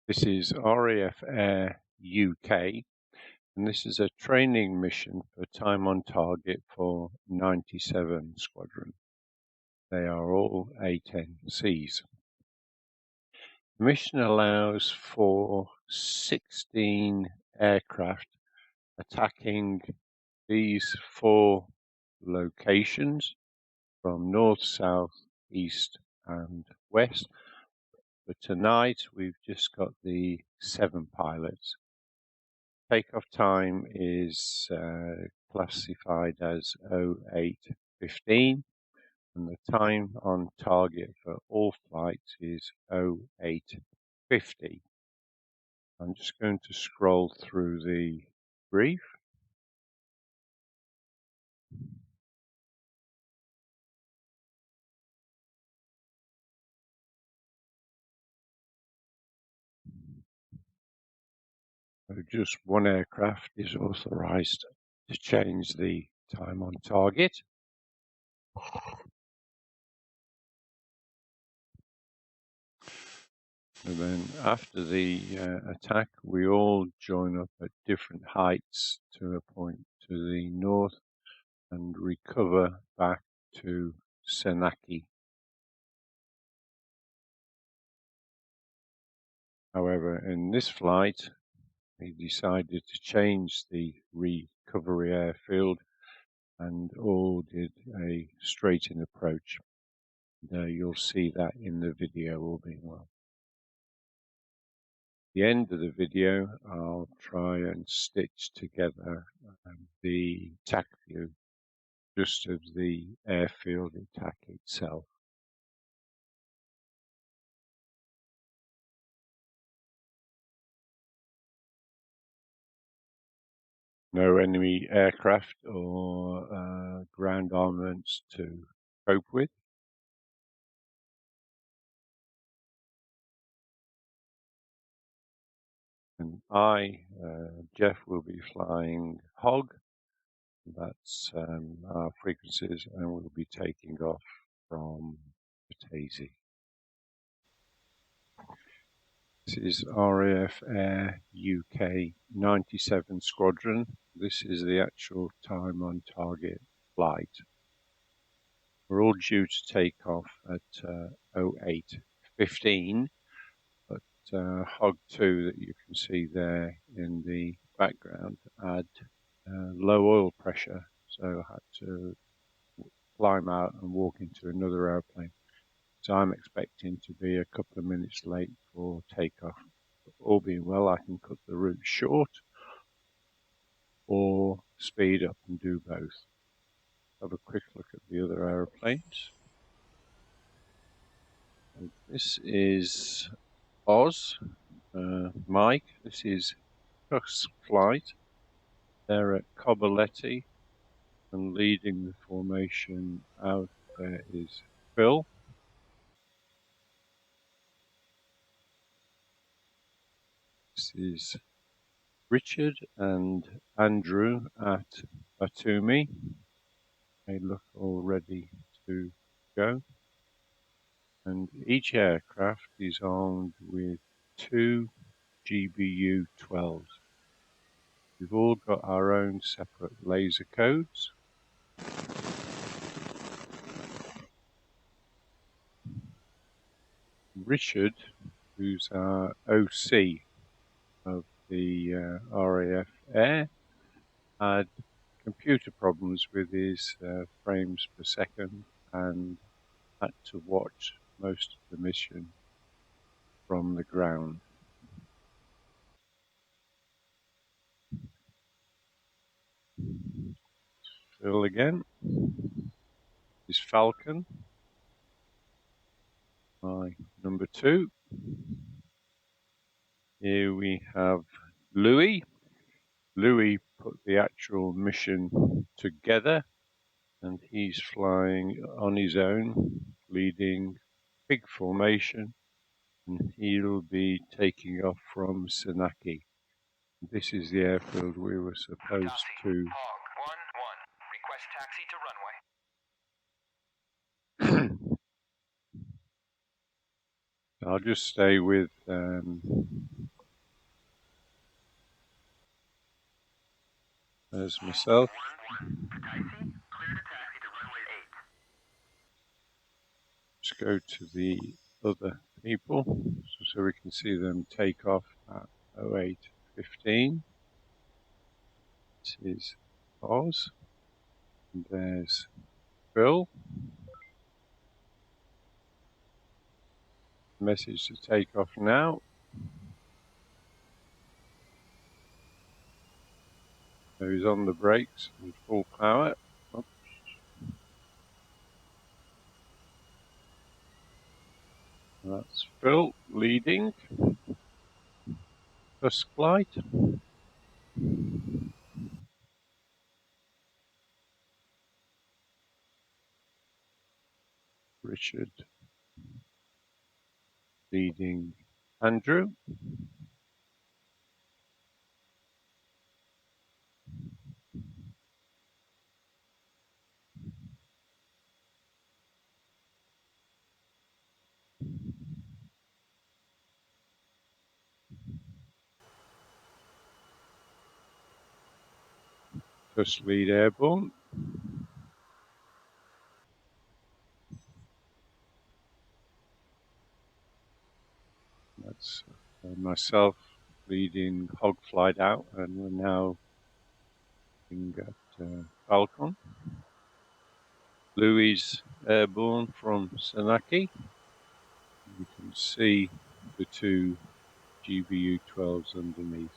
This is RAF Air UK, and this is a training mission for time on target for 97 Squadron. They are all A-10Cs. The mission allows for 16 aircraft attacking these 4 locations from north, south, east and west. But tonight we've just got the 7 pilots. Takeoff time is classified as 08:15, and the time on target for all flights is 08:50. I'm just going to scroll through the brief. So just one aircraft is authorized to change the time on target. And then after the attack, we all join up at different heights to a point to the north and recover back to Senaki. However, in this flight, we decided to change the recovery airfield and all did a straight-in approach. You'll see that in the video, all being well. At the end of the video, I'll try and stitch together the TacView just of the airfield attack itself. No enemy aircraft or ground armaments to cope with. And I, Geoff, will be flying HOG. That's our frequencies, and we'll be taking off from Kobuleti. This is RAF Air UK 97 Squadron. This is the actual time on target flight. We're all due to take off at 08:15, but HOG2 that you can see there in the background had low oil pressure, so I had to climb out and walk into another airplane. So I'm expecting to be a couple of minutes late for takeoff. All being well, I can cut the route short or speed up and do both. Have a quick look at the other aeroplanes. And this is Oz, Mike. This is Tusk flight. They're at Kobuleti, and leading the formation out there is Phil. This is Richard and Andrew at Batumi. They look all ready to go. And each aircraft is armed with 2 GBU-12s. We've all got our own separate laser codes. Richard, who's our OC of the RAF Air, had computer problems with his frames per second and had to watch most of the mission from the ground. Phil again. Is Falcon, my number 2. Here we have Louis. Louis put the actual mission together, and he's flying on his own, leading big formation, and he'll be taking off from Senaki. This is the airfield we were supposed to. HOG 1-1. Request taxi to runway. I'll just stay with There's myself. Let's go to the other people so we can see them take off at 08:15. This is Oz. And there's Phil. Message to take off now. So he's on the brakes with full power. Oops. That's Phil leading. Tusk flight. Richard leading Andrew. Tusk lead airborne. That's myself leading hog flight out, and we're now looking at Falcon. Louis airborne from Sanaki. You can see the two GBU-12s underneath.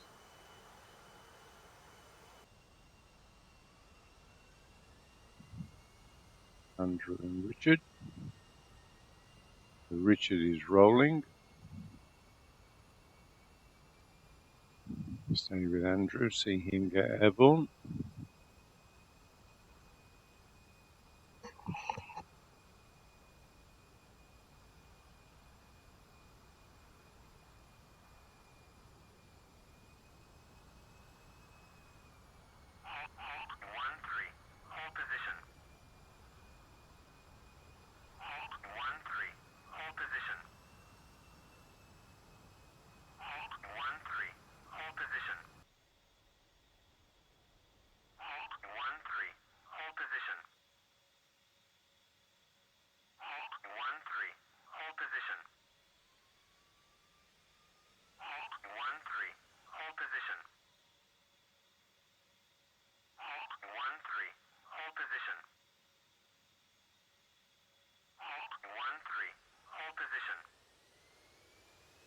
Andrew and Richard. So Richard is rolling. Stay with Andrew, see him get airborne.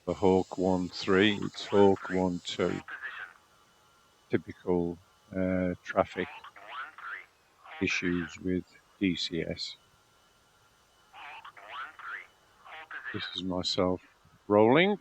The Hawk 1-3, it's Hawk 1-2. Typical traffic issues with DCS. This is myself rolling.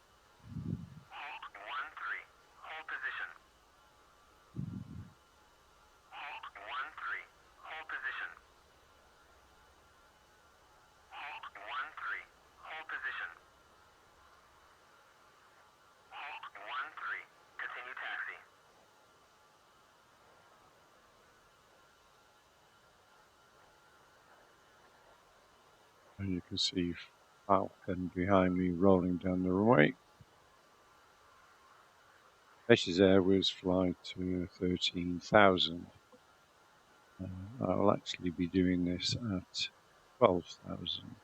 And you can see Falcon behind me rolling down the runway. This Airways flight to 13,000. I'll actually be doing this at 12,000.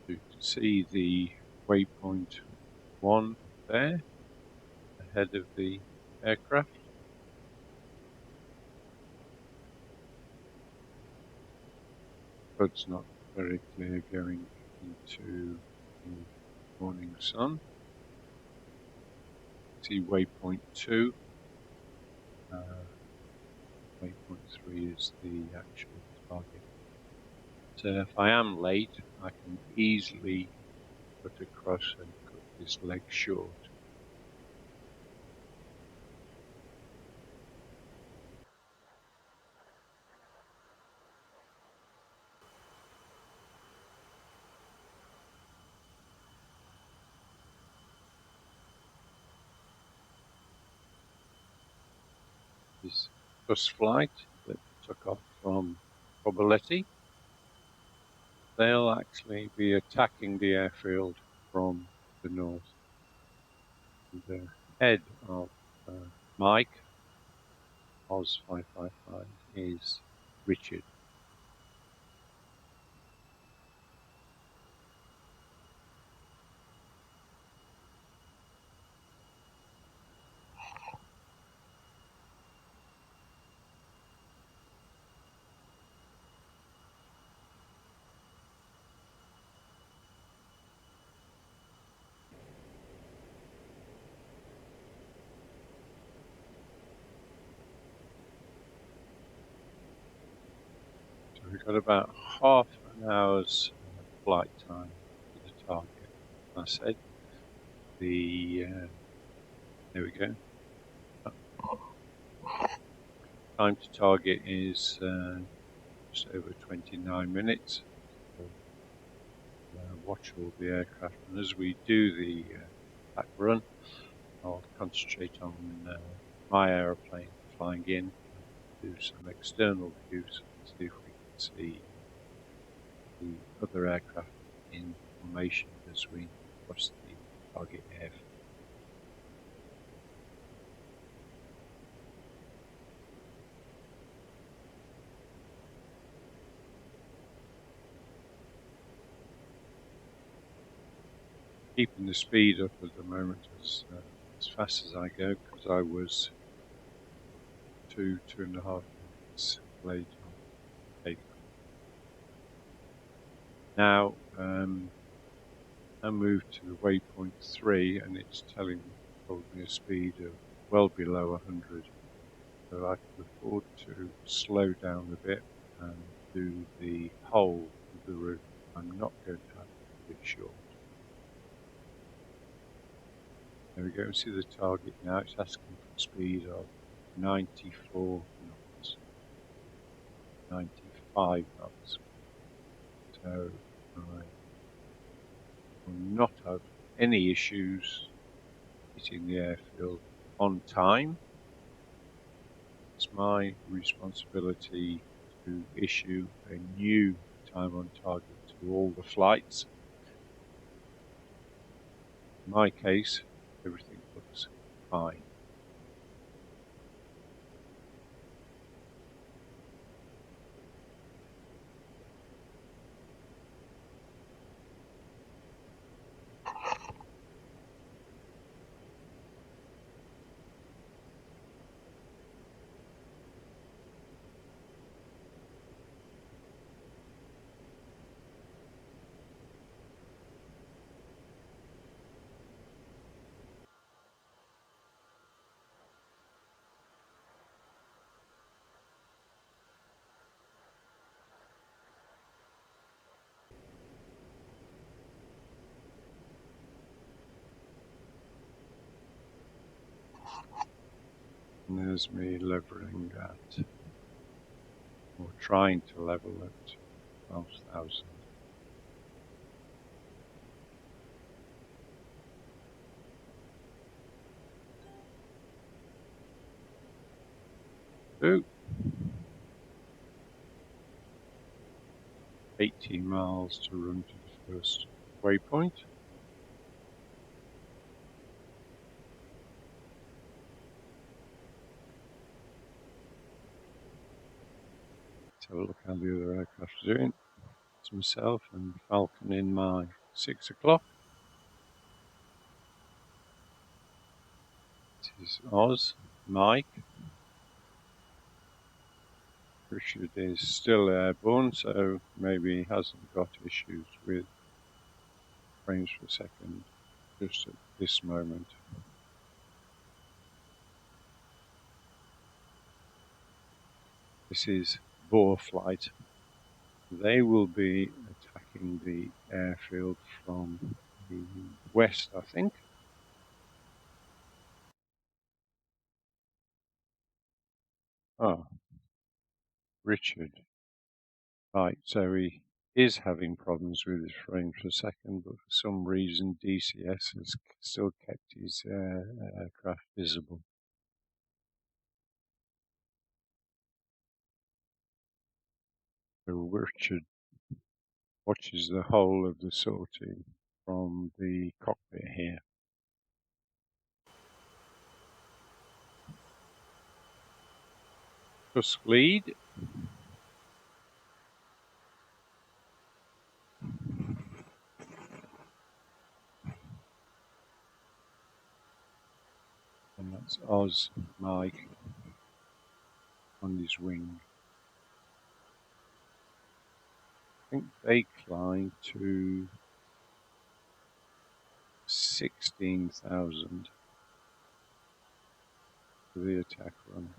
You can see the waypoint 1 there, ahead of the aircraft. But it's not very clear going into the morning sun. See waypoint 2. Waypoint 3 is the actual target. So if I am late, I can easily cut across and cut this leg short. This bus flight that took off from Kobuleti. they'll actually be attacking the airfield from the north. The head of Mike, Oz 555, is Richard. So we've got about half an hour's flight time to the target. I said there we go. Time to target is just over 29 minutes. So, watch all the aircraft, and as we do the back run, I'll concentrate on my aeroplane flying in, do some external views, see if we can see the other aircraft in formation as we cross the target airfield. Keeping the speed up at the moment as fast as I go, because I was 2.5 minutes late on takeoff. Now I moved to the waypoint 3, and it's told me a speed of well below 100, so I can afford to slow down a bit and do the whole of the route. I'm not going to have to be short. There we go, see the target now. It's asking for a speed of 94 knots, 95 knots. So I will not have any issues hitting the airfield on time. It's my responsibility to issue a new time on target to all the flights. In my case, everything looks fine. And there's me leveling at, or trying to level at 12,000. Ooh. 18 miles to run to the first waypoint. Let's have a look how the other aircraft are doing. It's myself and Falcon in my 6 o'clock. It is Oz, Mike. Richard is still airborne, so maybe he hasn't got issues with frames per second just at this moment. This is Boar flight. They will be attacking the airfield from the west, I think. Oh, Richard. Right, so he is having problems with his frames per second, but for some reason DCS has still kept his aircraft visible. So Richard watches the whole of the sortie from the cockpit here. Tusk lead. And that's Oz, Mike, on his wing. I think they climb to 16,000 for the attack run.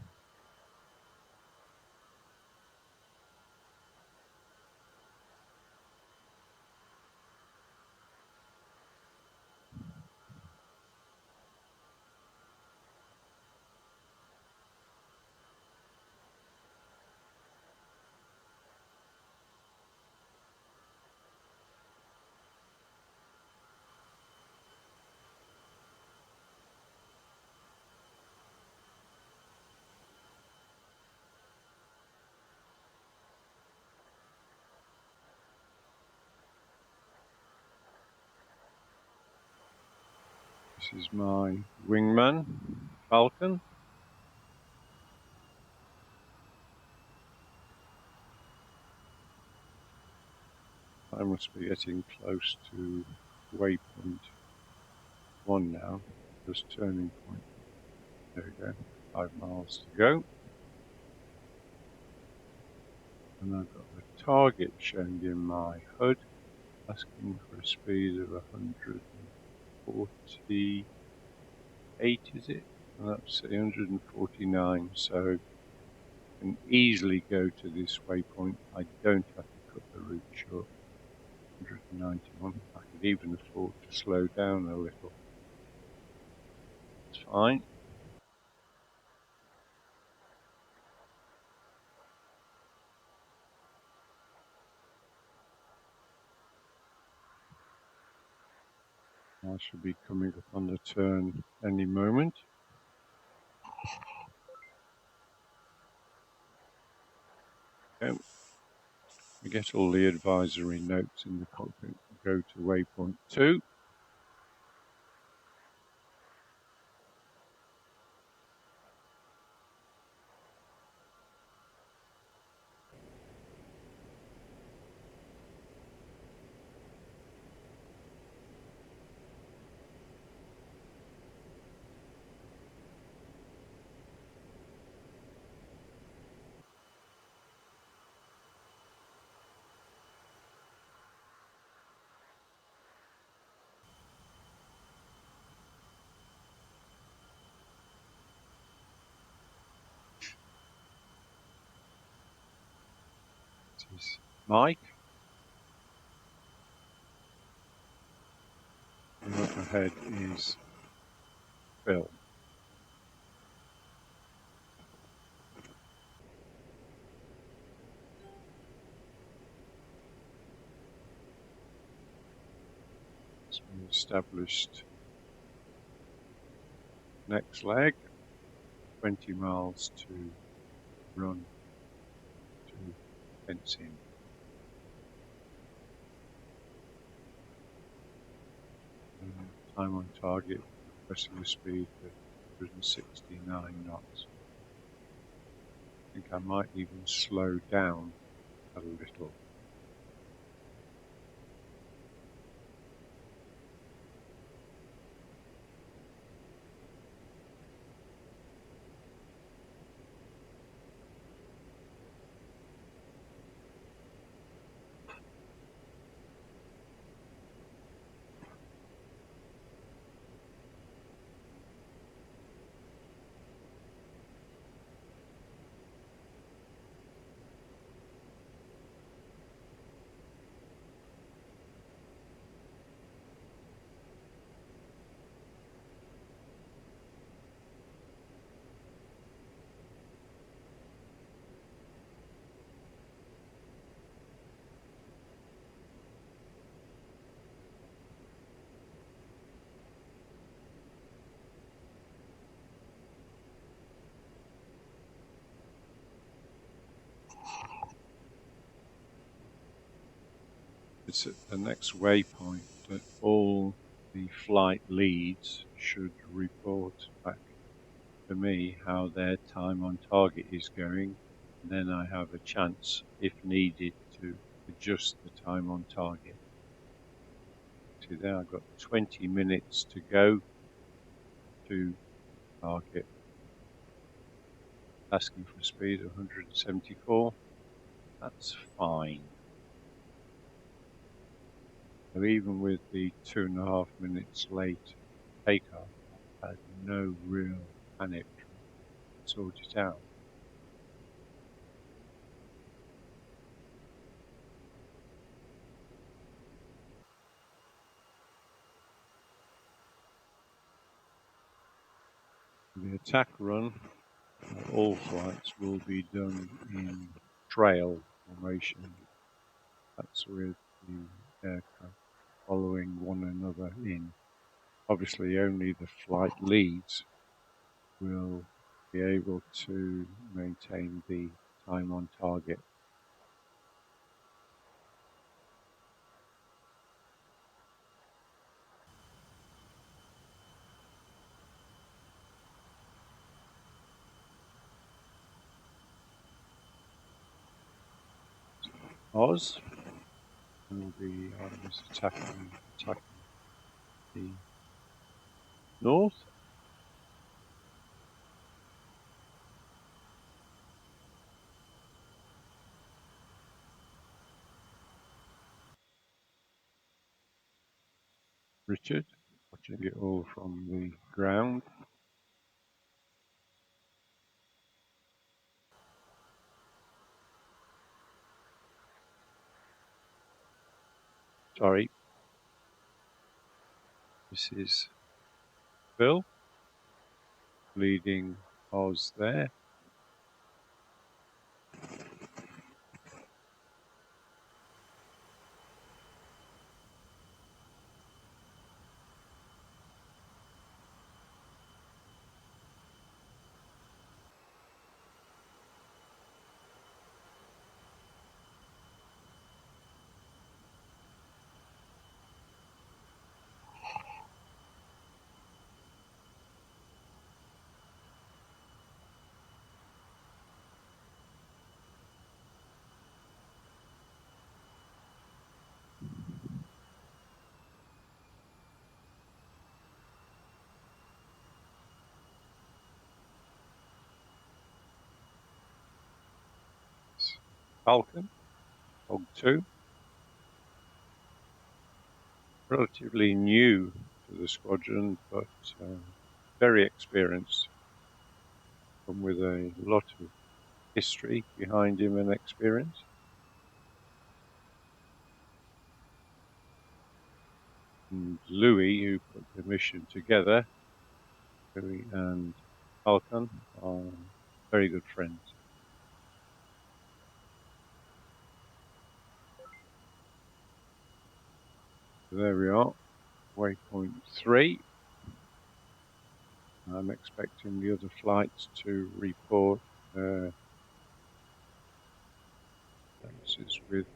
This is my wingman, Falcon. I must be getting close to waypoint 1 now, just turning point. There we go, 5 miles to go. And I've got the target shown in my HUD, asking for a speed of 148, is it? And that's 149, so I can easily go to this waypoint. I don't have to cut the route short. 191. I could even afford to slow down a little. It's fine. I should be coming up on the turn any moment. Okay. We get all the advisory notes in the cockpit. Go to waypoint 2. This is Mike. And up ahead is Phil. It's been established. Next leg, 20 miles to run to fencing. Time on target, pressing the speed of 169 knots. I think I might even slow down a little. means at the next waypoint that all the flight leads should report back to me how their time on target is going. And then I have a chance, if needed, to adjust the time on target. See there, I've got 20 minutes to go to target. Asking for a speed of 174. That's fine. So even with the 2.5 minutes late takeoff, I had no real panic to sort it out. The attack run, all flights will be done in trail formation. That's with the aircraft following one another in. Obviously, only the flight leads will be able to maintain the time on target. Oz will be attacking the north. Richard, watching it all from the ground. Sorry, this is Phil leading Oz there. Falcon, Hog 2. Relatively new to the squadron, but very experienced. Come with a lot of history behind him and experience. And Louis, who put the mission together, Louis and Falcon, are very good friends. So there we are, waypoint 3. I'm expecting the other flights to report with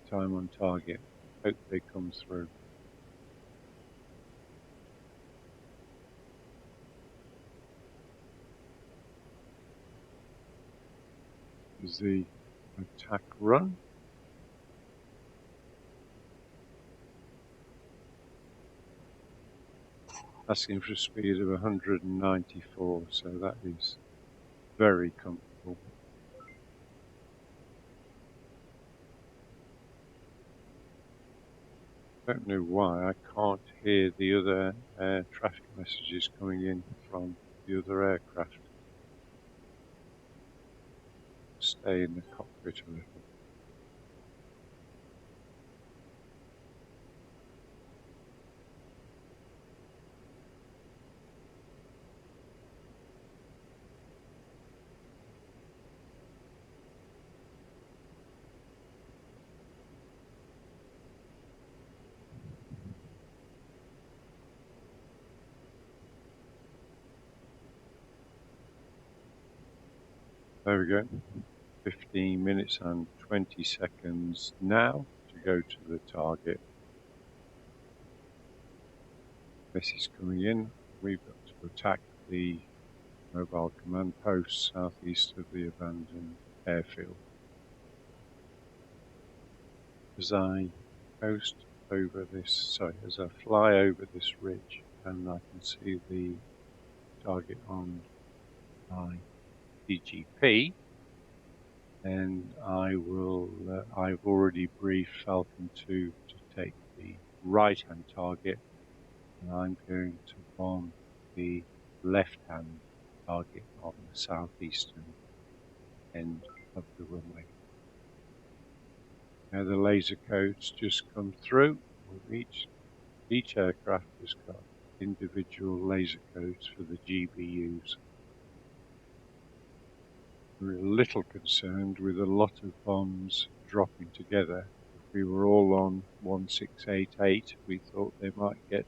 time on target. Hope they come through. Is the attack run. Asking for a speed of 194, so that is very comfortable. Don't know why I can't hear the other air traffic messages coming in from the other aircraft. Stay in the cockpit a little. There we go. 15 minutes and 20 seconds now to go to the target. This is coming in. We've got to attack the mobile command post southeast of the abandoned airfield. As I as I fly over this ridge, and I can see the target on my DGP, and I've already briefed Falcon 2 to take the right-hand target, and I'm going to bomb the left-hand target on the southeastern end of the runway. Now the laser codes just come through. Each aircraft has got individual laser codes for the GBUs. We're a little concerned with a lot of bombs dropping together. If we were all on 1688, we thought they might get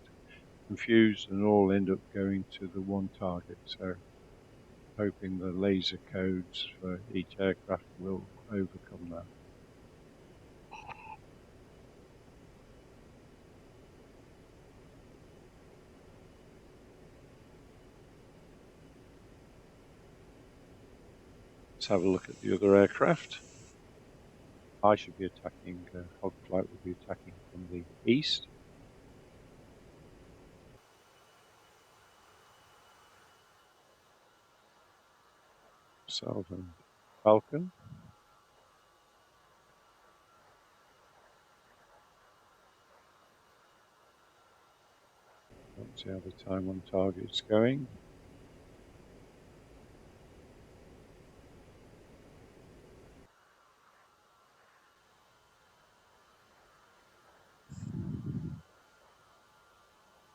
confused and all end up going to the one target. So hoping the laser codes for each aircraft will overcome that. Let's have a look at the other aircraft. I should be attacking, Hogflight will be attacking from the east. Southern Falcon. Let's see how the time on target's going.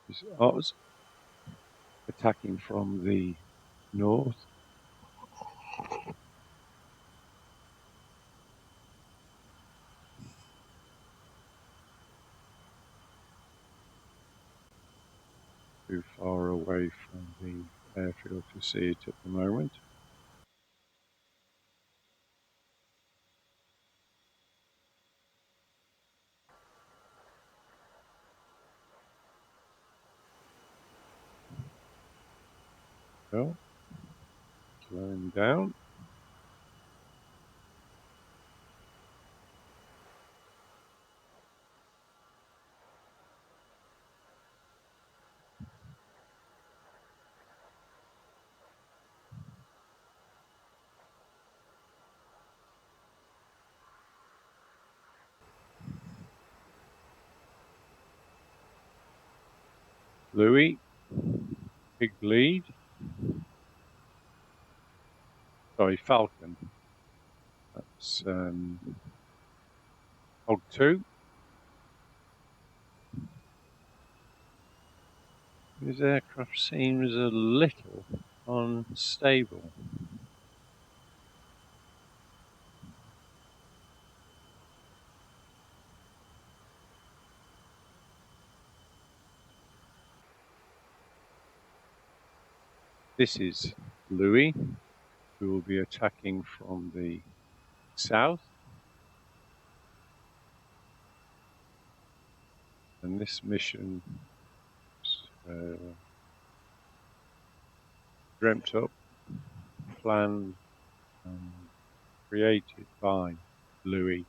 Is Oz attacking from the north. Too far away from the airfield to see it at the moment. Well, slowing down. Louis, big lead. Sorry, Falcon. That's Hog 2. His aircraft seems a little unstable. This is Louis, who will be attacking from the south. And this mission is dreamt up, planned, and created by Louis.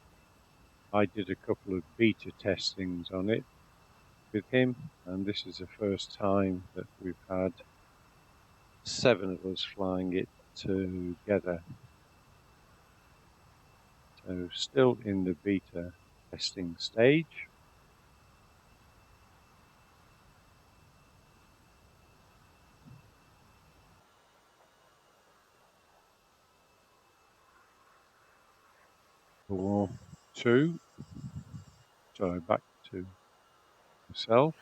I did a couple of beta testings on it with him, and this is the first time that we've had 7 of us flying it together. So still in the beta testing stage. Boar 2. Sorry, back to myself.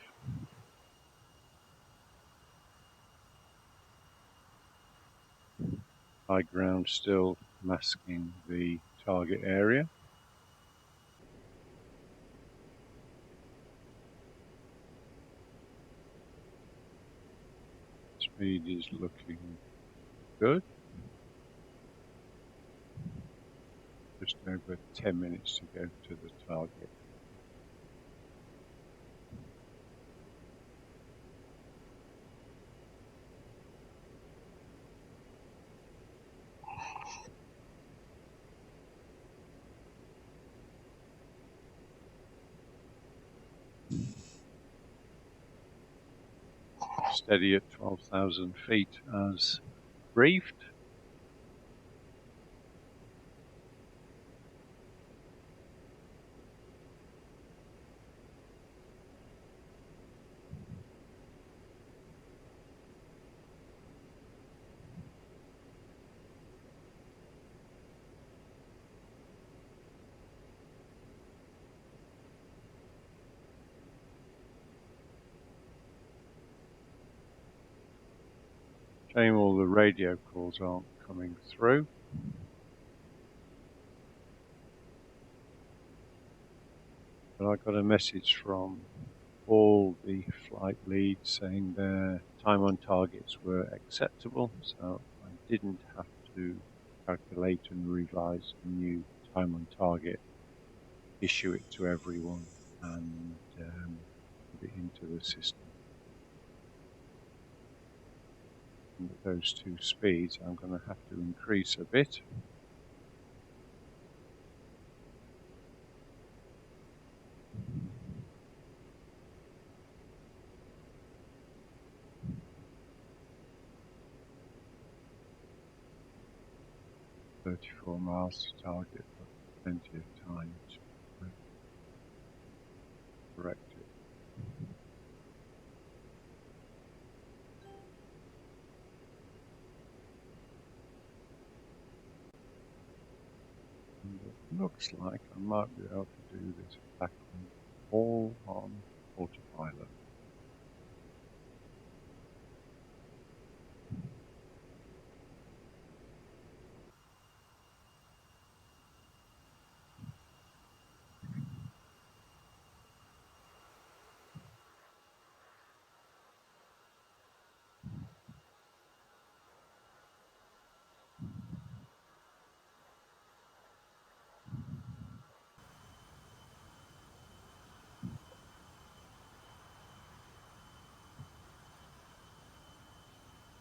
High ground still masking the target area. Speed is looking good. Just over 10 minutes to go to the target. steady at 12,000 feet as briefed. Shame all the radio calls aren't coming through. But I got a message from all the flight leads saying their time on targets were acceptable, so I didn't have to calculate and revise a new time on target, issue it to everyone, and put it into the system. And with those two speeds, I'm going to have to increase a bit. "34 miles to target, but plenty of time to correct it." And it looks like I might be able to do this back all on autopilot.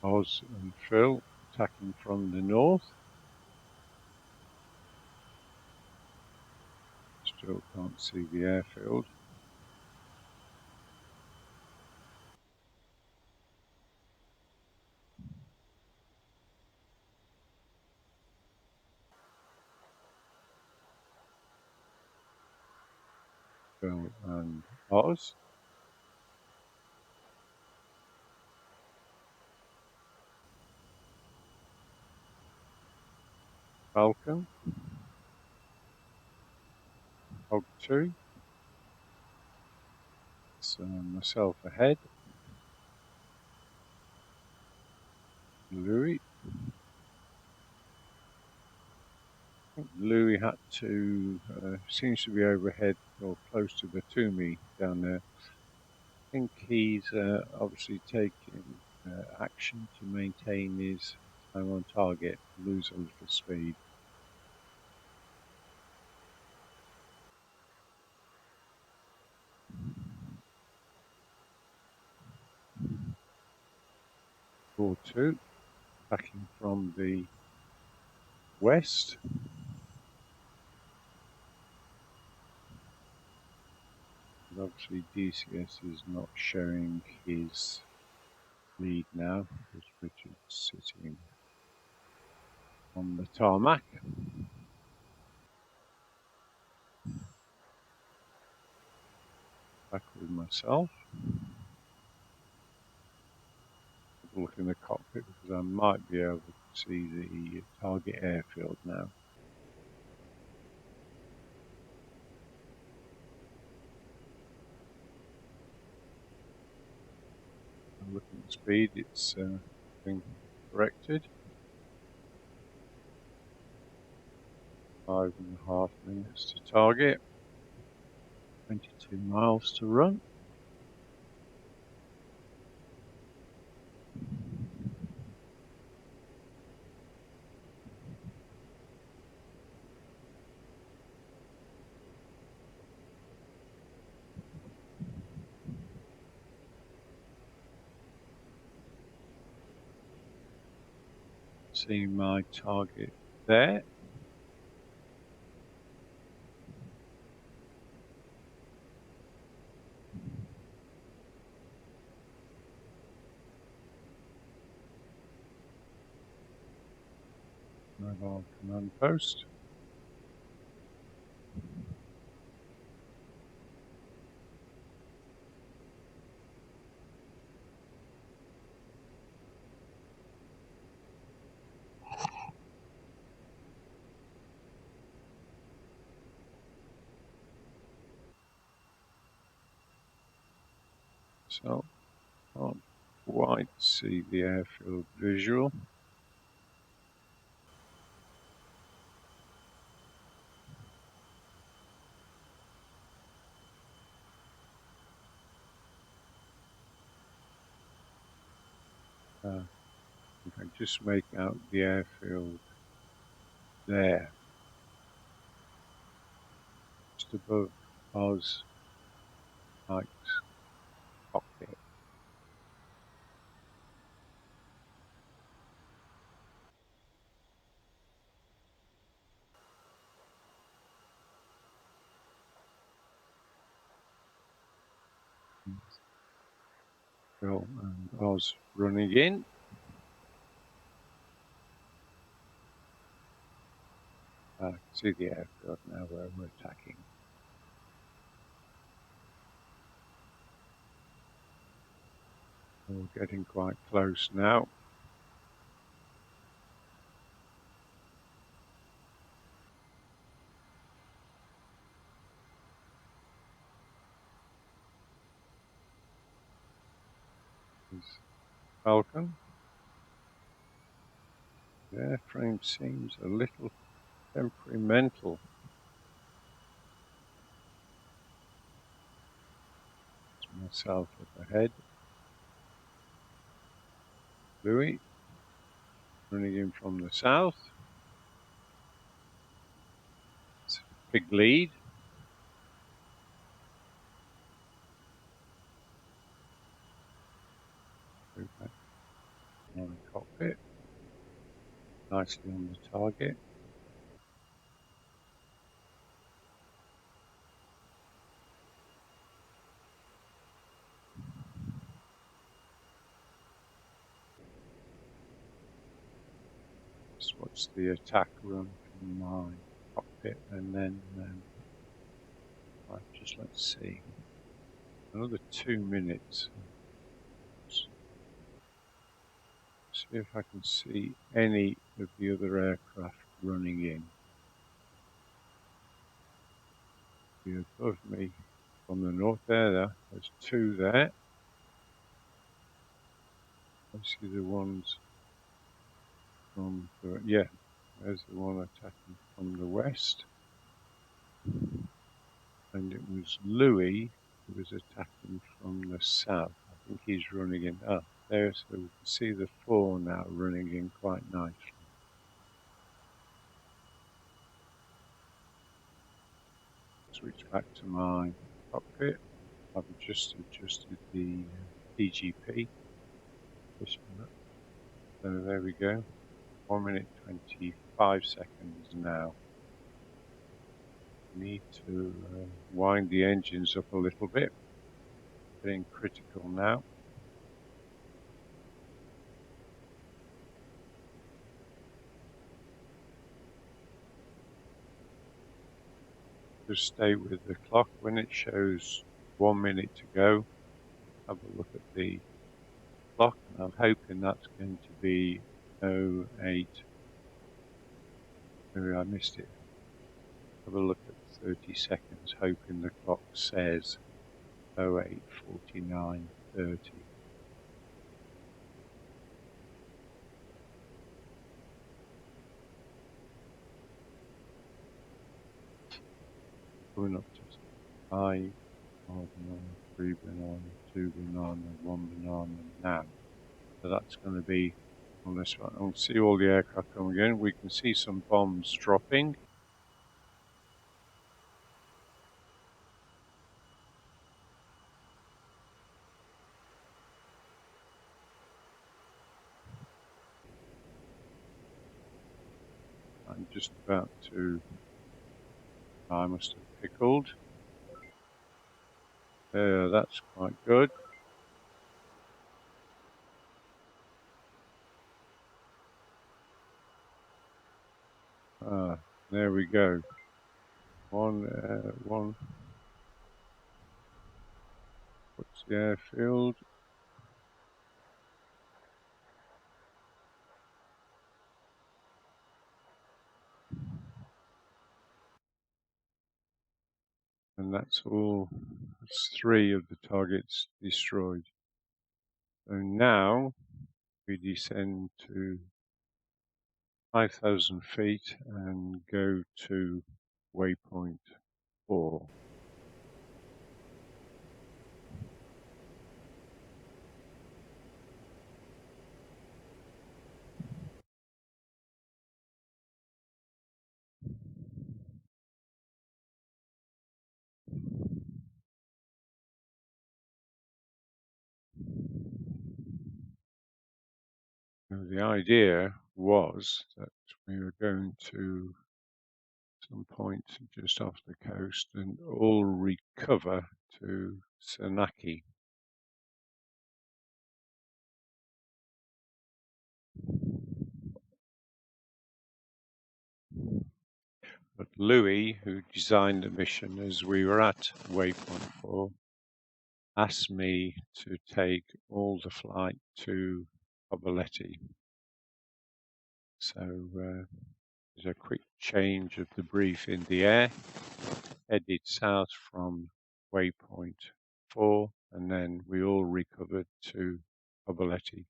Oz and Phil attacking from the north. Still can't see the airfield. Phil and Oz. Falcon. Hog 2. So myself ahead. Louis. Louis had to, seems to be overhead or close to the Toomey down there. I think he's obviously taking action to maintain his time on target, lose a little speed. Boar 2, backing from the west. And obviously DCS is not showing his lead now, because Richard's sitting on the tarmac. Back with myself. Look in the cockpit because I might be able to see the target airfield now. I'm looking at speed, it's being corrected. 5.5 minutes to target, 22 miles to run. See my target there. mobile command post. So can't quite see the airfield visual. If I just make out the airfield there, just above Oz Mike's cockpit. Phil and Oz running in. I can see the airfield now where we're attacking. We're getting quite close now. There's Falcon. The airframe seems a little temperamental. It's myself up ahead. Louis running in from the south. It's a big lead. Move back on the cockpit. Nicely on the target. Just watch the attack run from my cockpit, and then right, just let's see. Another 2 minutes. See if I can see any of the other aircraft running in. You're above me from the north there's 2 there. I see the ones from the, yeah, there's the one attacking from the west. And it was Louis who was attacking from the south. I think he's running in. Ah, there, so we can see the 4 now running in quite nicely. Switch back to my cockpit. I've just adjusted the PGP. So there we go. 1 minute 25 seconds now. Need to wind the engines up a little bit. Getting critical now. Just stay with the clock. When it shows 1 minute to go, have a look at the clock. I'm hoping that's going to be 08. Maybe I missed it. Have a look at 30 seconds, hoping the clock says 08:49:30. Going up to 5 banana, 3 banana, 2 banana, 1 banana now. So that's going to be on this one. I can see all the aircraft coming in. We can see some bombs dropping. I'm just about to, I must have pickled. That's quite good. Ah, there we go. One. What's the airfield? And that's all. That's 3 of the targets destroyed. So now we descend to 5,000 feet and go to waypoint 4. Now, the idea was that we were going to some point just off the coast and all recover to Sqn. But Louis, who designed the mission as we were at waypoint 4, asked me to take all the flight to Kobuleti. So there's a quick change of the brief in the air, headed south from waypoint 4, and then we all recovered to Kobuleti.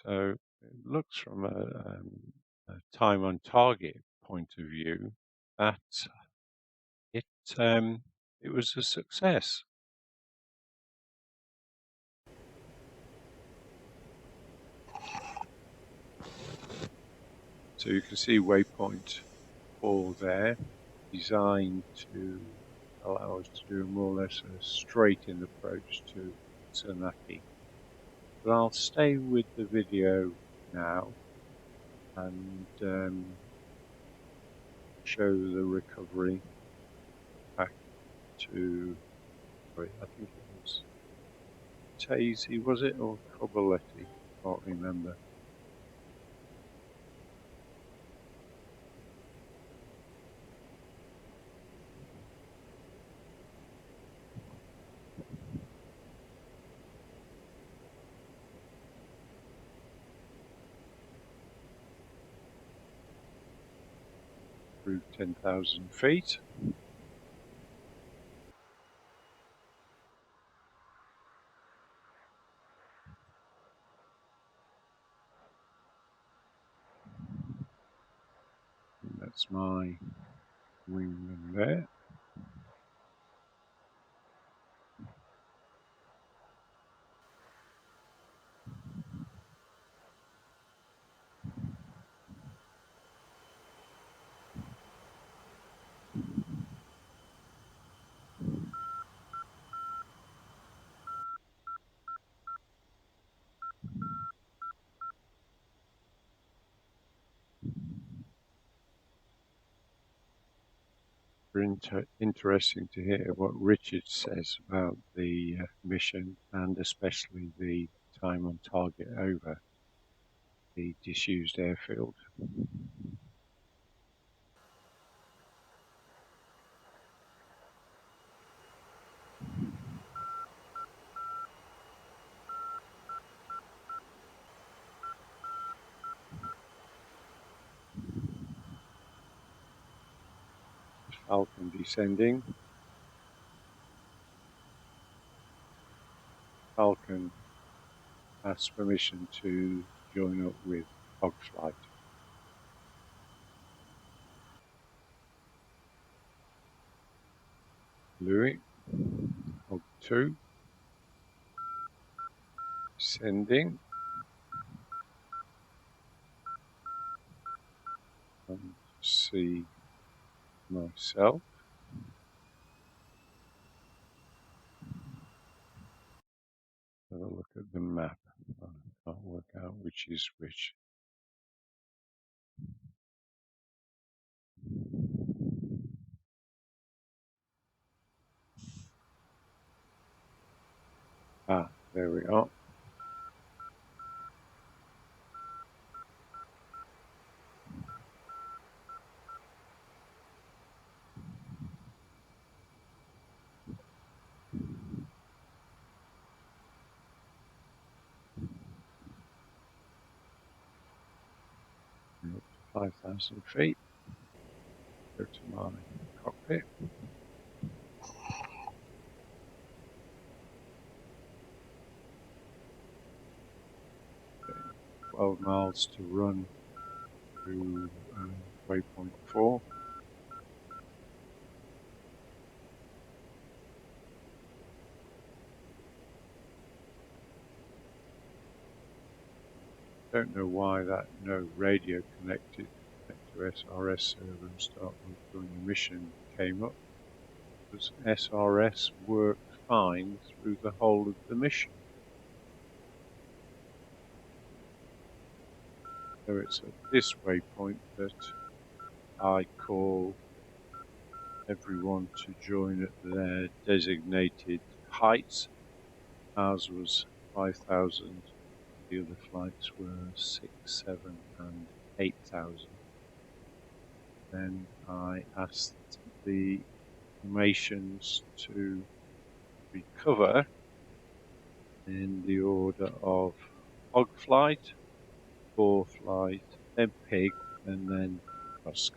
So it looks from a time on target point of view that it was a success. So you can see waypoint 4 there, designed to allow us to do more or less a straight-in approach to Sqn. But I'll stay with the video now and show the recovery back to, I think it was Tazy, was it, or Kobuleti? Can't remember. Through 10,000 feet. And that's my wingman there. Interesting to hear what Richard says about the mission, and especially the time on target over the disused airfield. Falcon descending. Falcon asks permission to join up with Hog Flight. Louis, Hog 2, descending. And see myself. Have a look at the map. I can't work out which is which. Ah, there we are. 5,000 feet. Go to my cockpit. 12 miles to run to waypoint 4. Don't know why that no radio connected to SRS server and start doing the mission came up, because SRS worked fine through the whole of the mission. So it's at this waypoint that I call everyone to join at their designated heights. Ours was 5,000. The other flights were 6, 7, and 8,000. Then I asked the formations to recover in the order of hog flight, boar flight, then pig, and then tusk.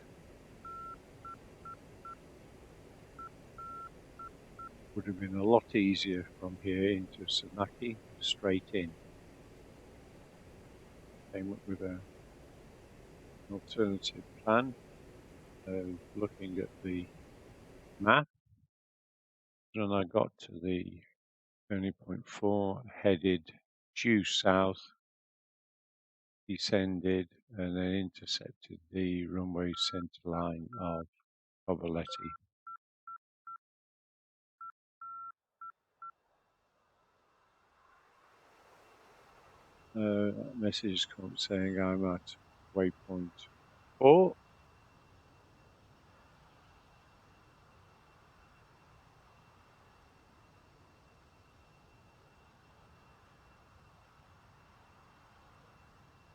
Would have been a lot easier from here into Sanaki, straight in. Came up with an alternative plan, looking at the map. When I got to the turning point 4, headed due south, descended, and then intercepted the runway centre line of Kobuleti. Message comes saying I'm at waypoint 4.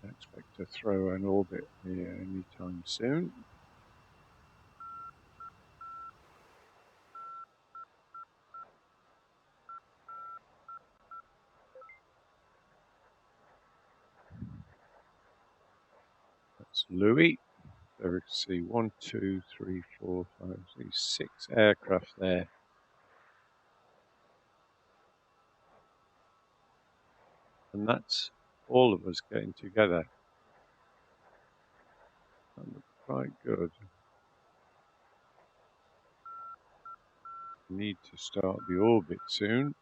I expect to throw an orbit here anytime soon. That's Louis. So we can see 1, 2, 3, 4, 5, 6, 6 aircraft there. And that's all of us getting together. That looks quite good. We need to start the orbit soon.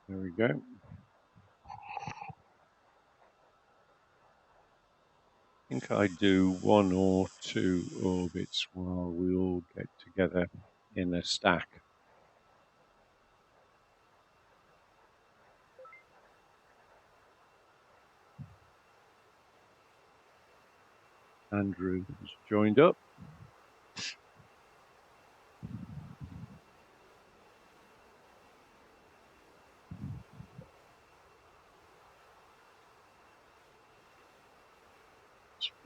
There we go. I think I do 1 or 2 orbits while we all get together in a stack. Andrew has joined up.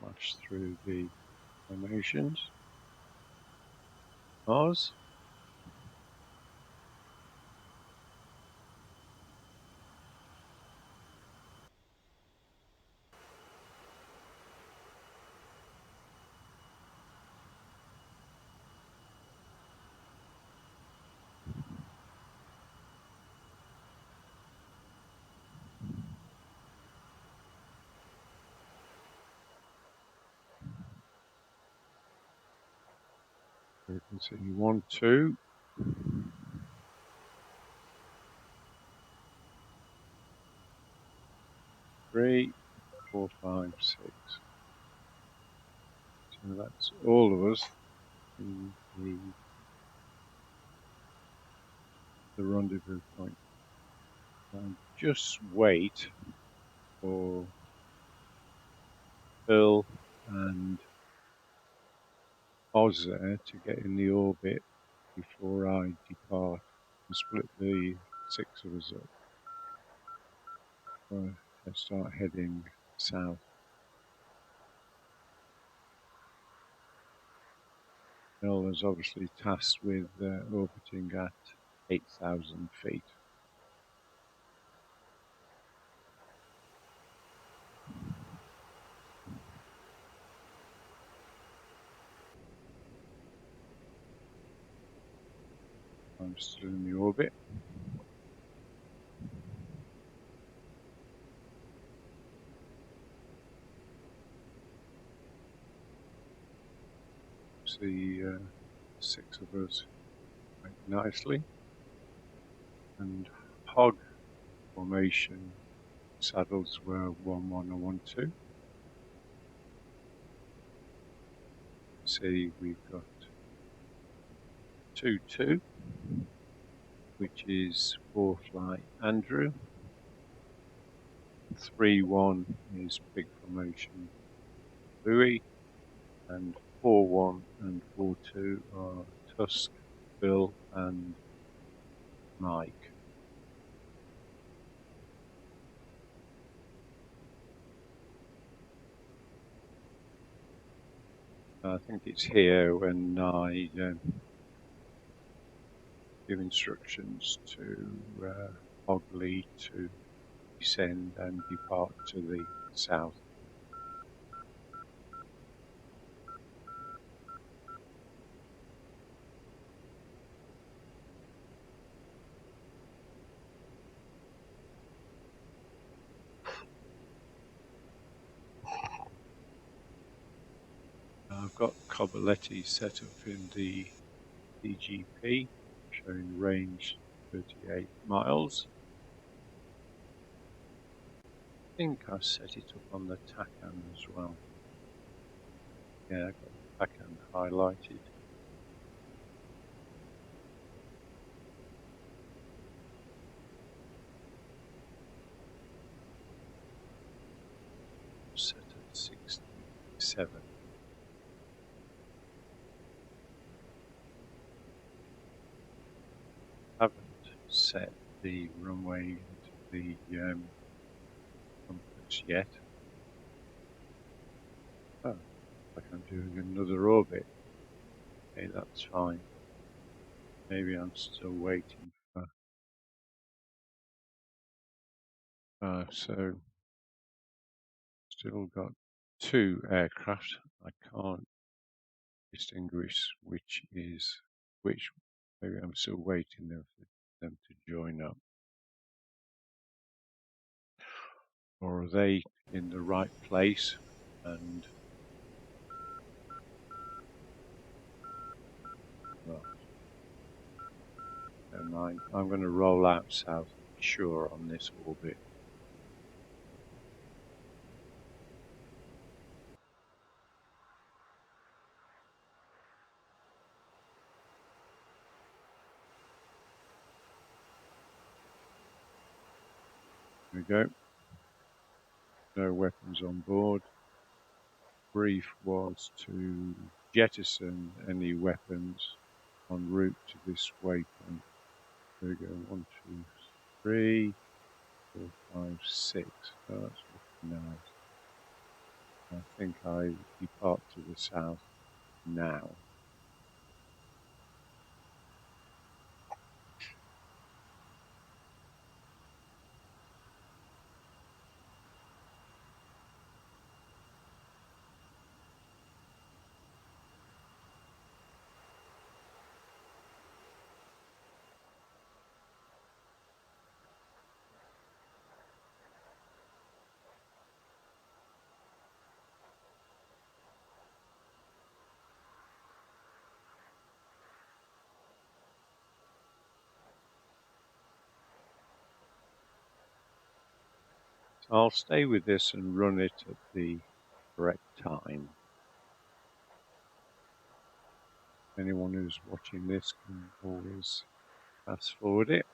Flash through the formations. Oz. You can see 1, 2. 3, 4, 5, 6. So that's all of us in the rendezvous point. And just wait for Earl and Oz there to get in the orbit before I depart and split the 6 of us up. Let's start heading south. Bill is obviously tasked with orbiting at 8,000 feet. I'm still in the orbit. See 6 of us quite nicely. And hog formation saddles were 1-1 and 1-2. See, we've got 2-2, which is 4 fly Andrew. 3-1 is big formation Louis, and 4-1 and 4-2 are Tusk, Bill, and Mike. I think it's here when I give instructions to Hogley to descend and depart to the south. I've got Kobuleti set up in the DGP, showing range 38 miles. I think I set it up on the TACAN as well. Yeah, I've got the TACAN highlighted. Set at 67. Haven't set the runway into the compass yet. Oh, like I'm doing another orbit. Okay, that's fine. Maybe I'm still waiting for. So still got 2 aircraft. I can't distinguish which is which. Maybe I'm still waiting for them to join up. Or are they in the right place? And well, never mind. I'm going to roll out south, be sure, on this orbit. There we go. No weapons on board. Brief was to jettison any weapons en route to this waypoint. There we go. 1, 2, 3, 4, 5, 6. Oh, that's looking nice. I think I depart to the south now. So I'll stay with this and run it at the correct time. Anyone who's watching this can always fast forward it.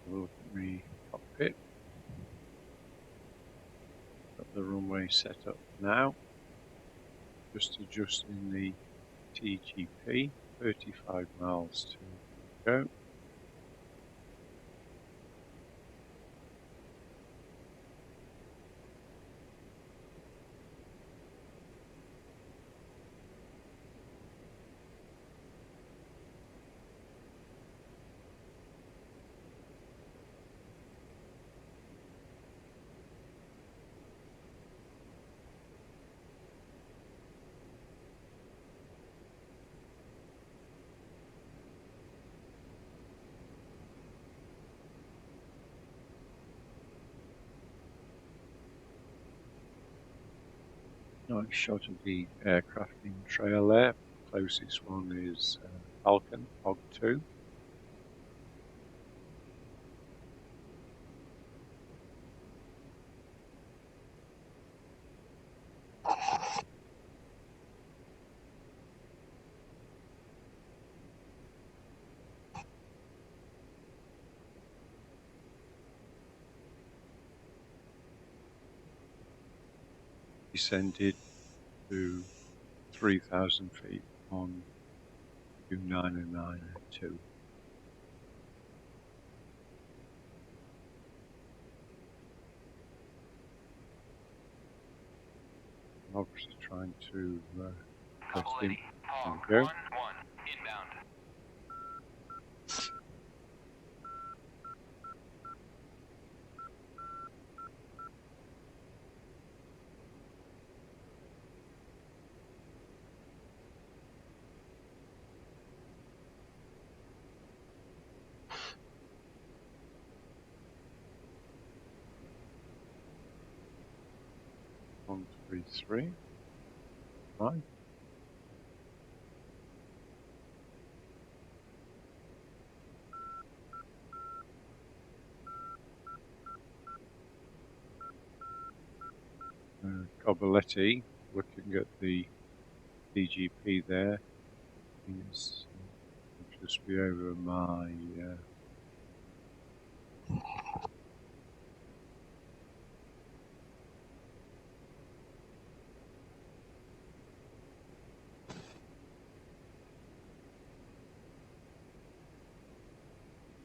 Have a look at the cockpit. Got the runway set up now. Just adjusting the TGP. 35 miles to go. Nice shot of the aircraft in trail there. Closest one is Falcon, HOG2. Descended to 3,000 feet on 290902. I'm obviously trying to test him. There we go. 1-1, inbound. One, three, three. Right. Kobuleti, looking at the DGP there, is just be over my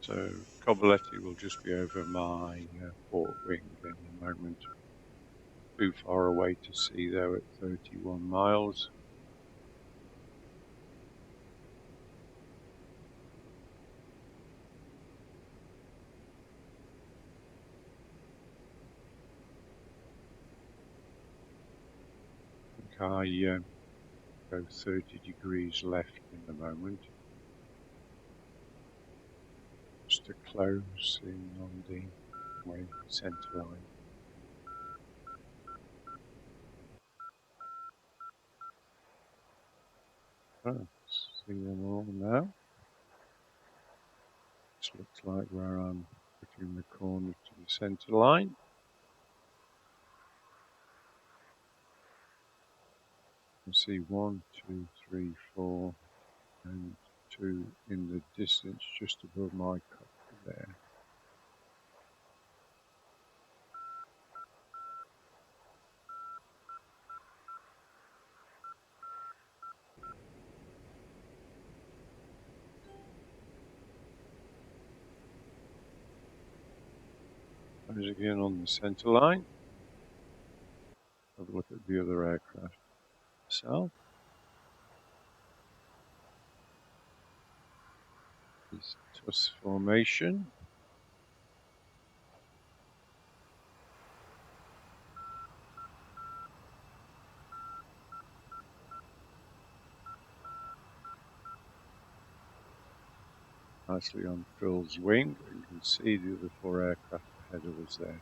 so Kobuleti will just be over my port wing in a moment. Too far away to see though at 31 miles. I think I go 30 degrees left in the moment. Just to close in on the centre line. Oh, see them all now. This looks like where I'm putting the corner to the centre line. You can see 1, 2, 3, 4, and 2 in the distance just above my cockpit there. Close again on the centre line. Have a look at the other aircraft itself. This Tusk formation. Nicely on Phil's wing. You can see the other 4 aircraft ahead of us there.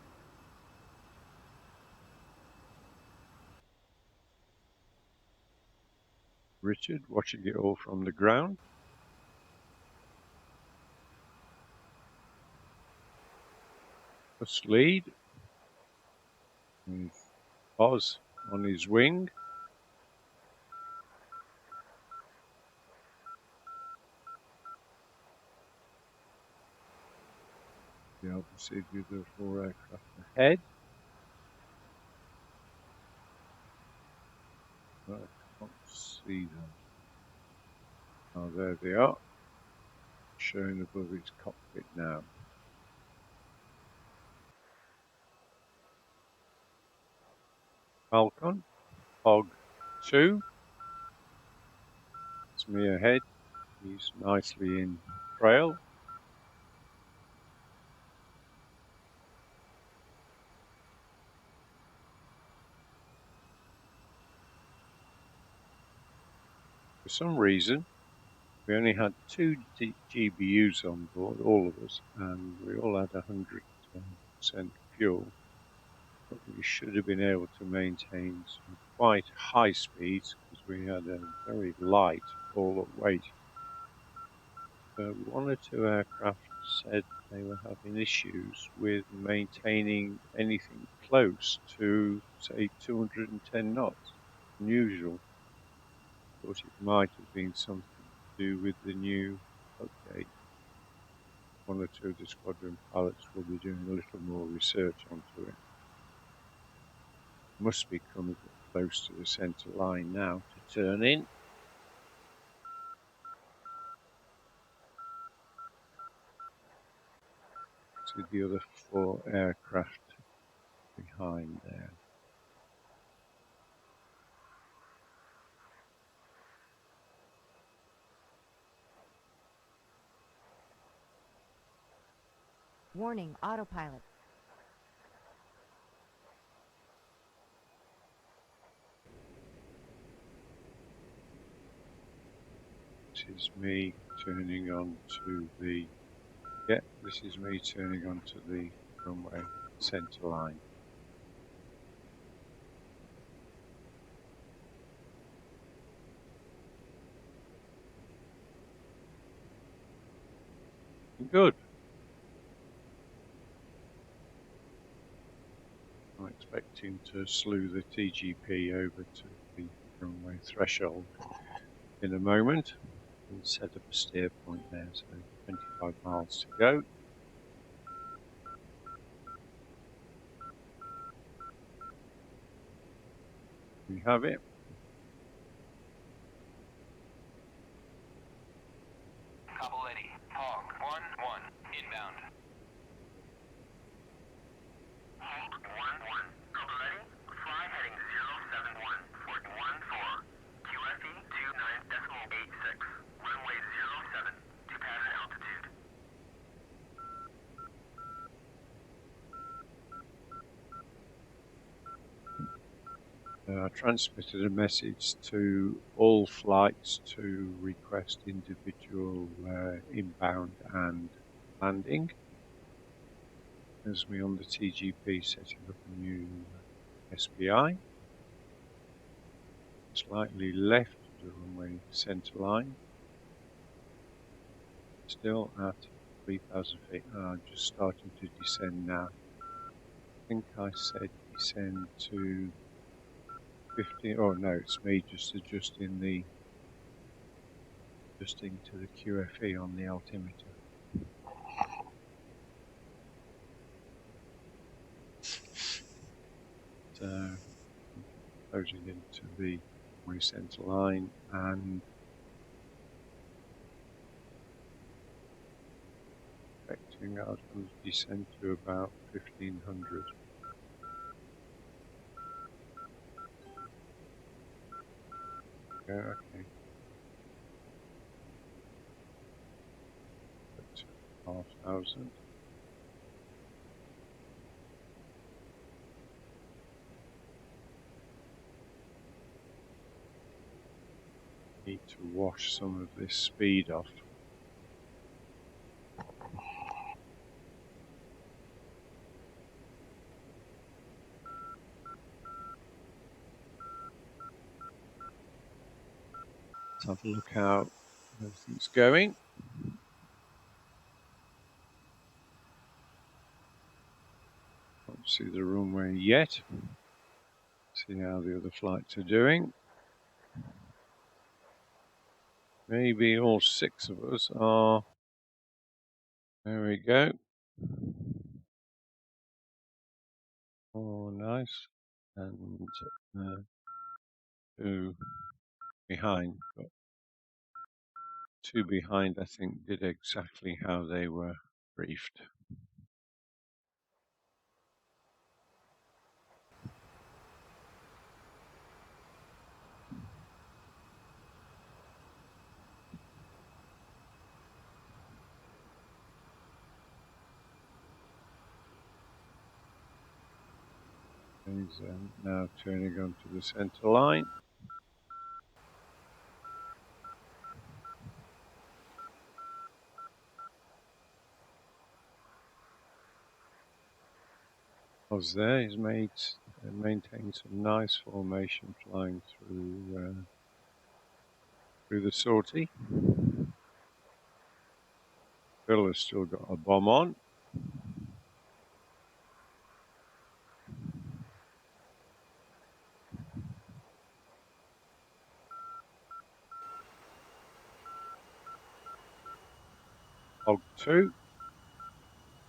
Richard, watching it all from the ground. Tusk lead with Oz on his wing. see obviously the other 4 aircraft ahead. But I can't see them. Oh, there they are, showing above its cockpit now. Falcon, Hog 2. It's me ahead. He's nicely in trail. For some reason, we only had 2 GBUs on board, all of us, and we all had 100% fuel. But we should have been able to maintain some quite high speeds because we had a very light all-up weight. But 1 or 2 aircraft said they were having issues with maintaining anything close to, say, 210 knots. Unusual. Thought it might have been something to do with the new update. 1 or 2 of the squadron pilots will be doing a little more research onto it. Must be coming close to the centre line now to turn in. See the other 4 aircraft behind there. Warning, autopilot. This is me turning on to the, yeah, this is me turning onto the runway centre line. Good. I'm expecting to slew the TGP over to the runway threshold in a moment. We'll set up a steer point there, so 25 miles to go. We have it. Kobuleti, Hog 1-1, inbound. Hog 1-1, Kobuleti, fly heading 071, Fort 14, QFE 29.86, runway 07, to pattern altitude. I transmitted a message to all flights to request individual inbound and landing. As we on the TGP setting up a new SPI. Slightly left of the runway centre line. Still at 3,000 feet. I'm just starting to descend now. I think I said descend to 50. Oh no, it's me just adjusting to the QFE on the altimeter. So closing into the runway centre line and expecting I'll descend to about 1,500. Yeah, okay. 5,000. Need to wash some of this speed off. Let's have a look how everything's going. Can't see the runway yet. See how the other flights are doing. Maybe all 6 of us are. There we go. Oh, nice. And two behind, but two behind, I think, did exactly how they were briefed. He's now turning onto the centre line. Was there. He's maintained some nice formation flying through the sortie. Bill has still got a bomb on. Hog 2.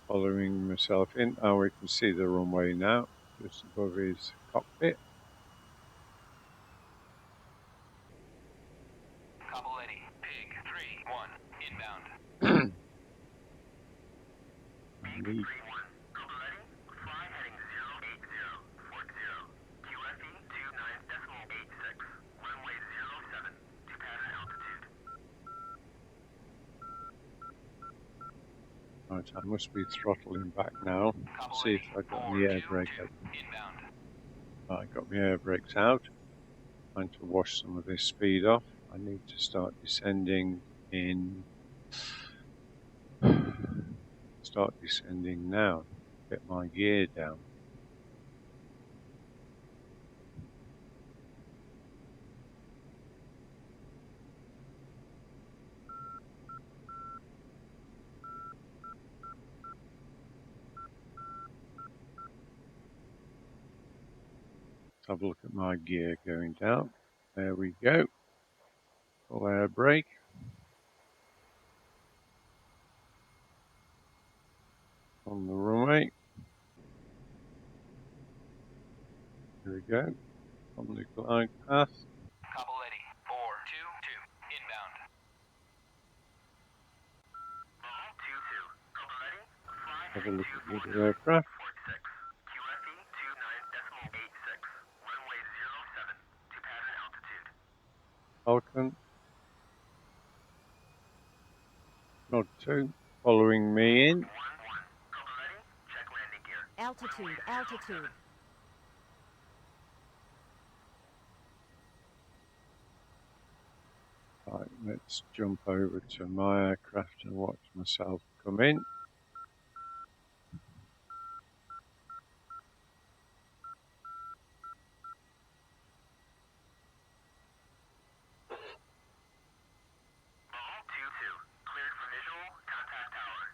Following myself in. Oh, we can see the runway now, just above his cockpit. Kobuleti, Pig 3-1, inbound. Pig 3-1, Kobuleti, fly heading 08040, QFE 29.86, runway 07, to pattern altitude. Right, I must be throttling back now. See if I got the air brake out. I got my air brakes out. Trying to wash some of this speed off. I need to start descending in. Start descending now. Get my gear down. Let's have a look at my gear going down. There we go. Full air brake. On the runway. Here we go. On the glide path. Kobuleti, 422, inbound. Ball 22, Kobuleti, fly Have a heading look at the 240, other aircraft. 46, QFE 29.86, runway 07, to pattern altitude. Falcon. Nod 2. Following me in. 1-1, Kobuleti, check landing gear. Altitude, altitude. Right, let's jump over to my aircraft and watch myself come in. Ball 22, cleared for visual, contact tower.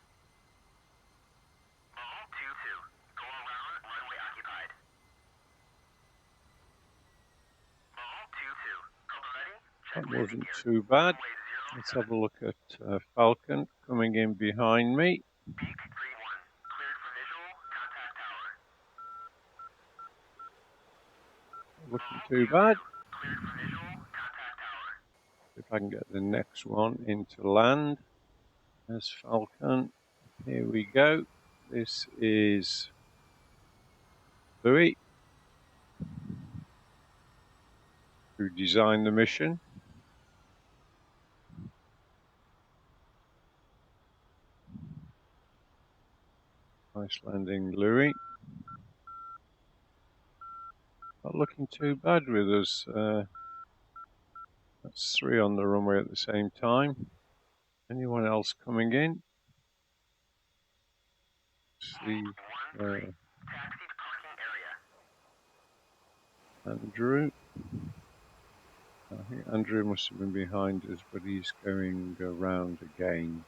Ball 22, go around, runway occupied. Ball 22, Kobuleti, check That landing wasn't gear. too bad. Runway Let's 07, have a look at Falcon coming in behind me. Peak 3-1, cleared for visual, contact tower. Looking Ball too 22, bad. cleared for visual, contact tower. If I can get the next one into land. There's Falcon. Here we go. This is Louis, who designed the mission. Nice landing, Louis. Not looking too bad with us. That's 3 on the runway at the same time. Anyone else coming in? See, 1-3, taxi to parking area. Andrew. I think Andrew must have been behind us, but he's going around again.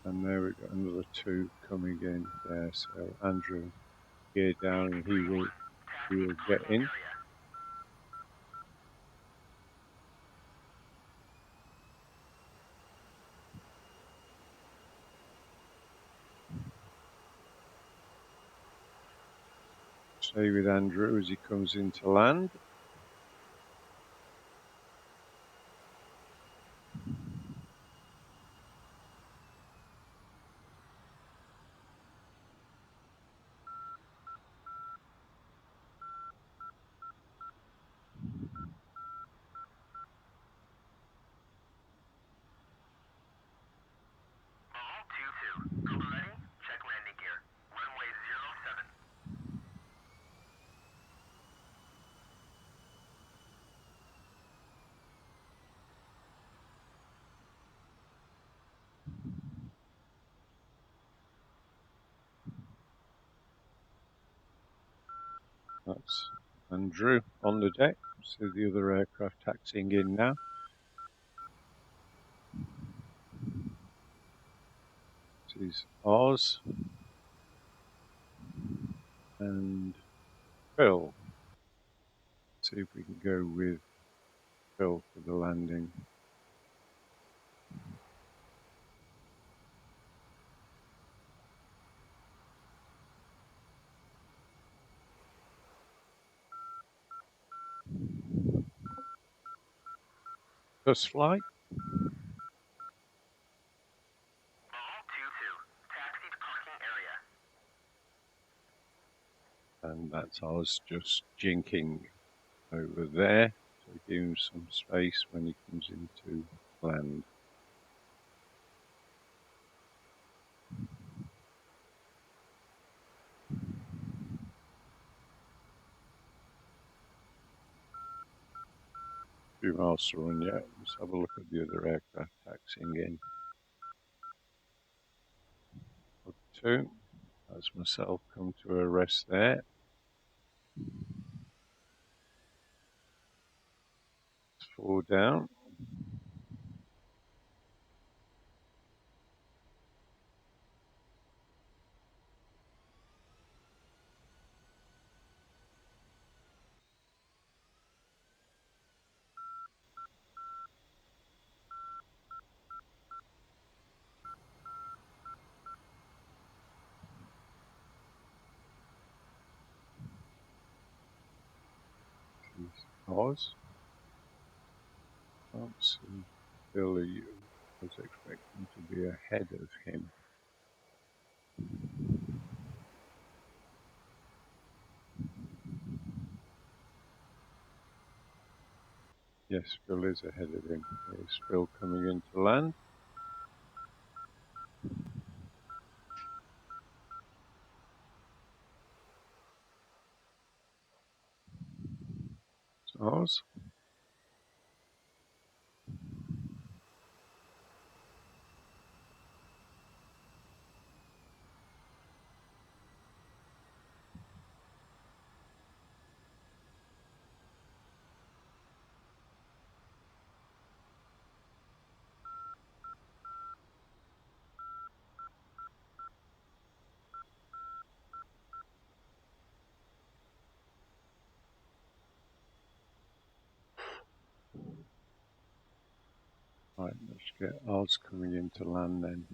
And there we've got another 2 coming in there. So Andrew, gear down, and he will get in. Stay with Andrew as he comes into land. All 2-2. Kobuleti, check landing gear. Runway 07. That's Andrew on the deck. See the other aircraft taxiing in now. This is Oz and Phil. See if we can go with Phil for the landing. Tusk flight. All 2-2. Taxi to parking area. And that's Oz just jinking over there. So give him some space when he comes into land. Few miles to run yet. Let's have a look at the other aircraft taxiing in. Up two. That's myself come to a rest there. It's 4 down. Oz. Can't see Billy. I was expecting to be ahead of him. Yes, Phil is ahead of him. There's Phil coming into land. It's Oz. Right, let's get Oz coming into land then.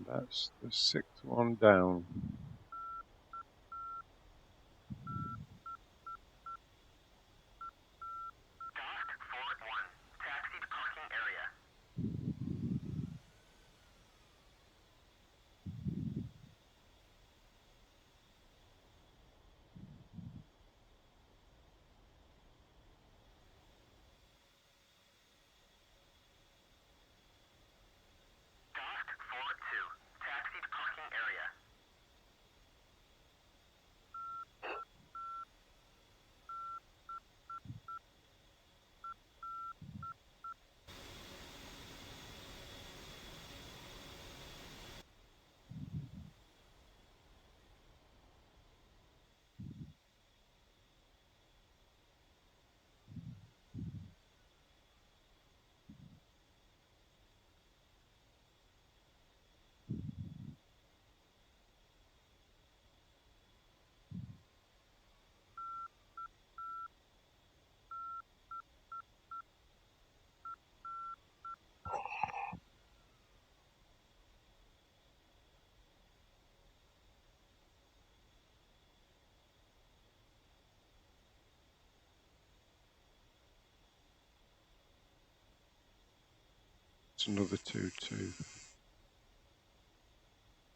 That's the 6th one down. Tusk 4-1. Taxi to parking area. Tusk 4-2. Taxi to parking area. That's another 2-2.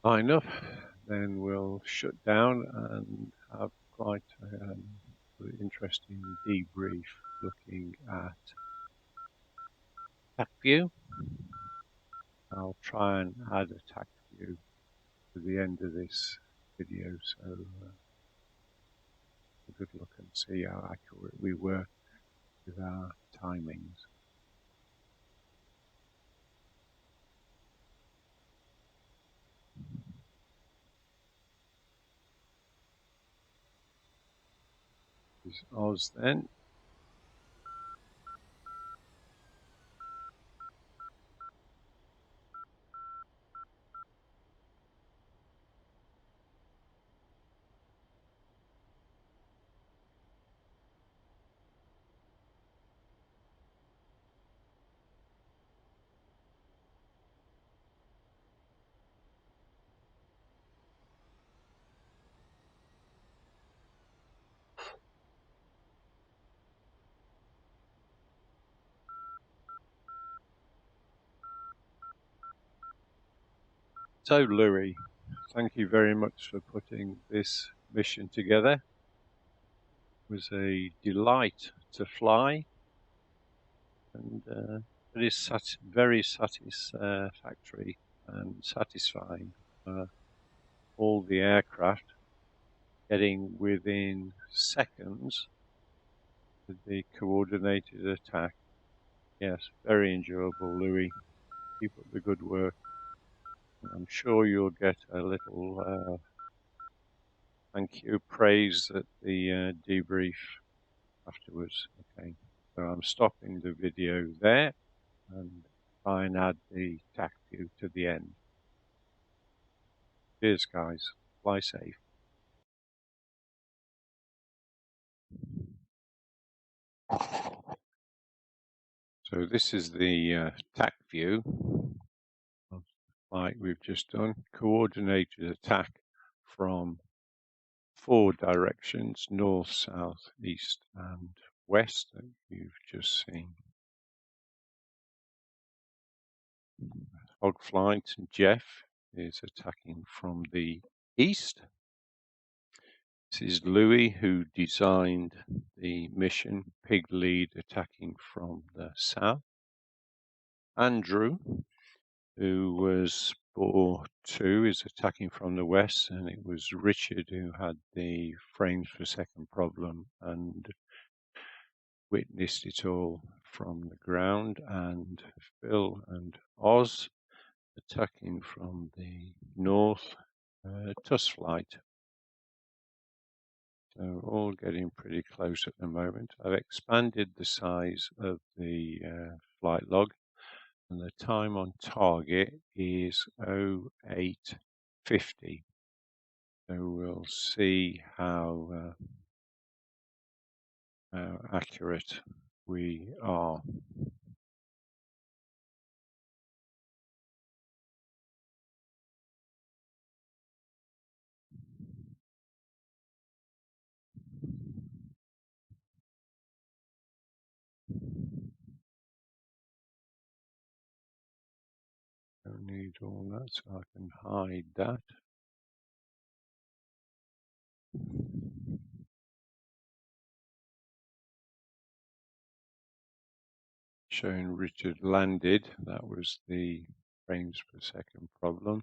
Line up, then we'll shut down and have quite an interesting debrief looking at TacView. I'll try and add a TacView to the end of this video, so a good look and see how accurate we were with our timings. This is Oz then. So Louis, thank you very much for putting this mission together. It was a delight to fly, and it is very satisfactory and satisfying. All the aircraft getting within seconds with the coordinated attack. Yes, very enjoyable, Louis. Keep up the good work. I'm sure you'll get a little thank you, praise at the debrief afterwards. Okay, so I'm stopping the video there and try and add the TacView to the end. Cheers, guys. Fly safe. So this is the TacView of the flight we've just done. Coordinated attack from 4 directions: north, south, east, and west that you've just seen. Hog flight Geoff is attacking from the east. This is Louis, who designed the mission. Pig lead attacking from the south. Andrew, who was Boar 2, is attacking from the west, and it was Richard who had the frames per second problem and witnessed it all from the ground. And Phil and Oz attacking from the north, Tusk flight. So all getting pretty close at the moment. I've expanded the size of the flight log, and the time on target is 0850. So we'll see how accurate we are. Don't need all that, so I can hide that. Showing Richard landed, that was the frames per second problem.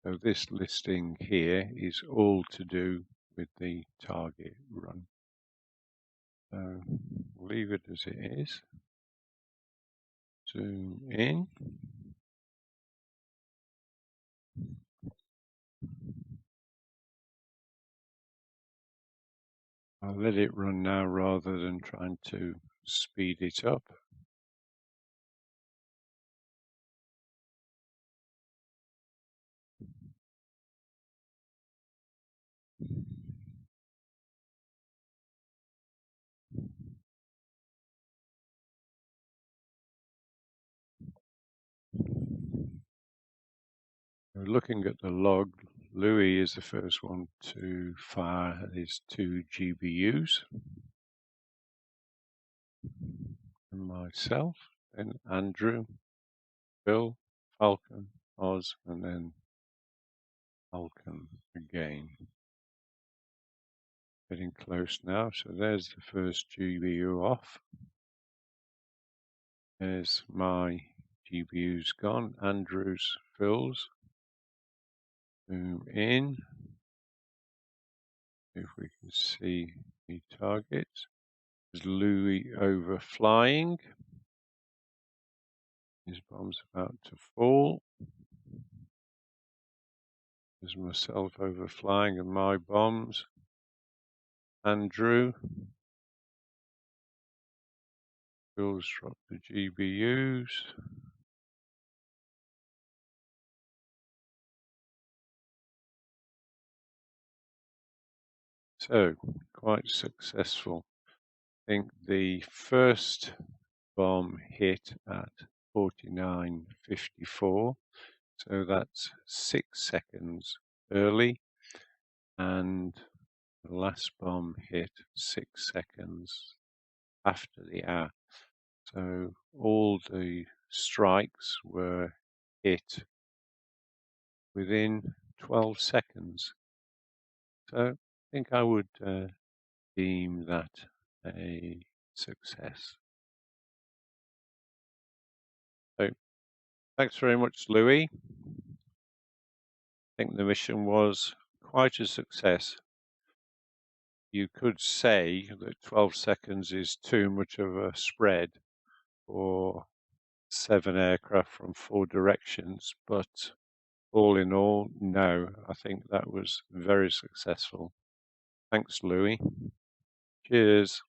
So this listing here is all to do with the target run. So leave it as it is. Zoom in. I'll let it run now rather than trying to speed it up. Looking at the log, Louis is the first one to fire his 2 GBUs. And myself, and Andrew, Bill, Falcon, Oz, and then Falcon again. Getting close now, so there's the first GBU off. There's my GBU's gone. Andrews fills. Zoom in. If we can see the target. There's Louis overflying. His bomb's about to fall. There's myself overflying and my bombs. Andrew. Bill's dropped the GBUs. So, quite successful. I think the first bomb hit at 49.54, so that's 6 seconds early, and the last bomb hit 6 seconds after the hour. So all the strikes were hit within 12 seconds. So I think I would deem that a success. So thanks very much, Louis. I think the mission was quite a success. You could say that 12 seconds is too much of a spread for 7 aircraft from 4 directions, but all in all, no, I think that was very successful. Thanks, Louis. Cheers.